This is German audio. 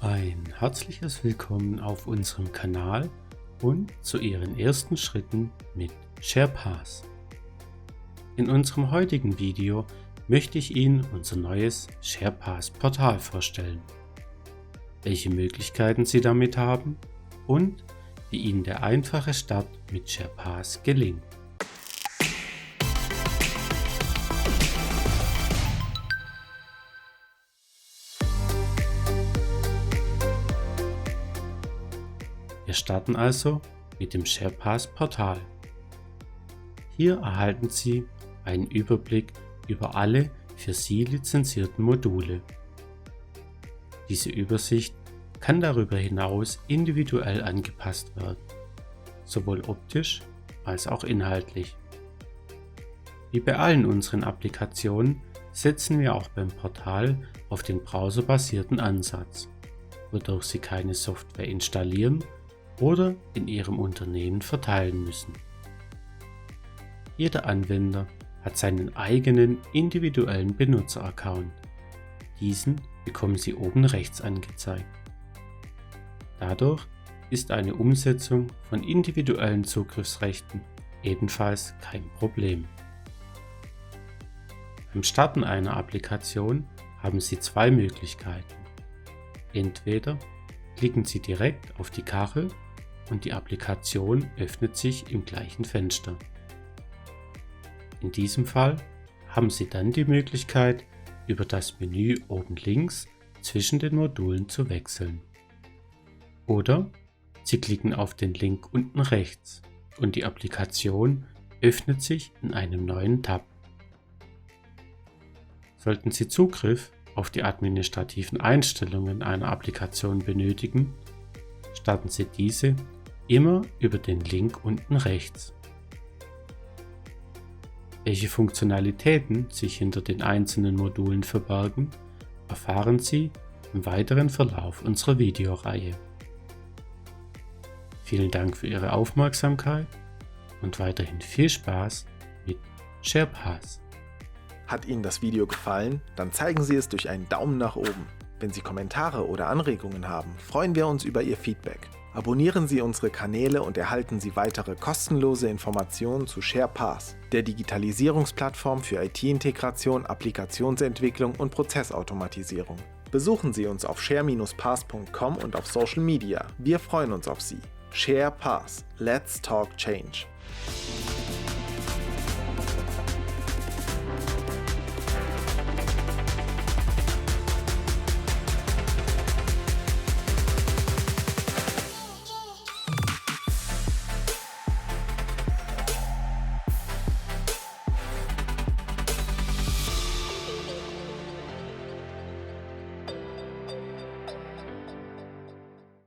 Ein herzliches Willkommen auf unserem Kanal und zu Ihren ersten Schritten mit SharePass. In unserem heutigen Video möchte ich Ihnen unser neues SharePass-Portal vorstellen, welche Möglichkeiten Sie damit haben und wie Ihnen der einfache Start mit SharePass gelingt. Wir starten also mit dem SharePass-Portal. Hier erhalten Sie einen Überblick über alle für Sie lizenzierten Module. Diese Übersicht kann darüber hinaus individuell angepasst werden, sowohl optisch als auch inhaltlich. Wie bei allen unseren Applikationen setzen wir auch beim Portal auf den browserbasierten Ansatz, wodurch Sie keine Software installieren oder in Ihrem Unternehmen verteilen müssen. Jeder Anwender hat seinen eigenen individuellen Benutzeraccount. Diesen bekommen Sie oben rechts angezeigt. Dadurch ist eine Umsetzung von individuellen Zugriffsrechten ebenfalls kein Problem. Beim Starten einer Applikation haben Sie zwei Möglichkeiten. Entweder klicken Sie direkt auf die Kachel und die Applikation öffnet sich im gleichen Fenster. In diesem Fall haben Sie dann die Möglichkeit, über das Menü oben links zwischen den Modulen zu wechseln. Oder Sie klicken auf den Link unten rechts und die Applikation öffnet sich in einem neuen Tab. Sollten Sie Zugriff auf die administrativen Einstellungen einer Applikation benötigen, starten Sie diese immer über den Link unten rechts. Welche Funktionalitäten sich hinter den einzelnen Modulen verbergen, erfahren Sie im weiteren Verlauf unserer Videoreihe. Vielen Dank für Ihre Aufmerksamkeit und weiterhin viel Spaß mit SharePass. Hat Ihnen das Video gefallen? Dann zeigen Sie es durch einen Daumen nach oben. Wenn Sie Kommentare oder Anregungen haben, freuen wir uns über Ihr Feedback. Abonnieren Sie unsere Kanäle und erhalten Sie weitere kostenlose Informationen zu SharePass, der Digitalisierungsplattform für IT-Integration, Applikationsentwicklung und Prozessautomatisierung. Besuchen Sie uns auf share-pass.com und auf Social Media. Wir freuen uns auf Sie. SharePass. Let's talk change.